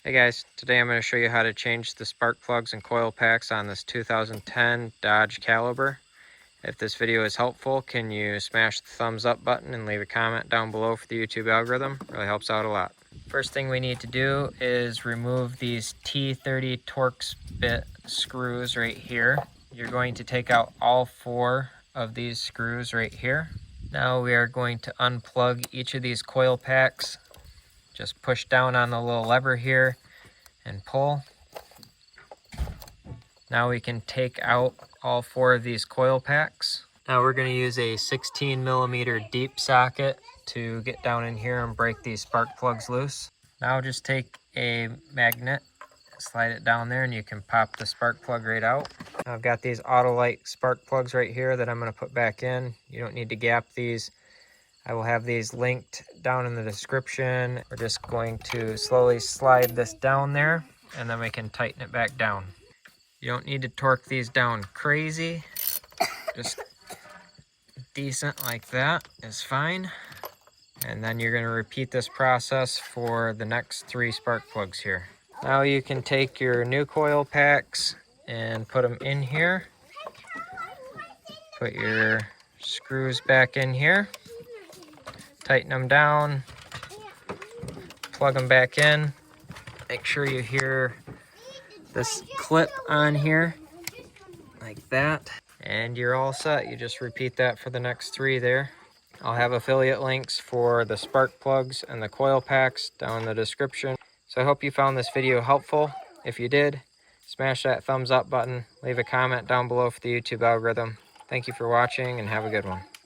Hey guys, today I'm going to show you how to change the spark plugs and coil packs on this 2010 Dodge Caliber. If this video is helpful, can you smash the thumbs up button and leave a comment down below for the YouTube algorithm? It really helps out a lot. First thing we need to do is remove these T30 Torx bit screws right here. You're going to take out all 4 of these screws right here. Now we are going to unplug each of these coil packs. Just push down on the little lever here and pull. Now we can take out all 4 of these coil packs. Now we're going to use a 16mm deep socket to get down in here and break these spark plugs loose. Now just take a magnet, slide it down there, and you can pop the spark plug right out. Now I've got these Autolite spark plugs right here that I'm going to put back in. You don't need to gap these. I will have these linked down in the description. We're just going to slowly slide this down there, and then we can tighten it back down. You don't need to torque these down crazy. Just decent like that is fine. And then you're going to repeat this process for the next 3 spark plugs here. Now you can take your new coil packs and put them in here. Put your screws back in here. Tighten them down. Plug them back in. Make sure you hear this clip on here like that, and you're all set. You just repeat that for the next 3 there. I'll have affiliate links for the spark plugs and the coil packs down in the description. So I hope you found this video helpful. If you did, smash that thumbs up button, leave a comment down below for the YouTube algorithm. Thank you for watching and have a good one.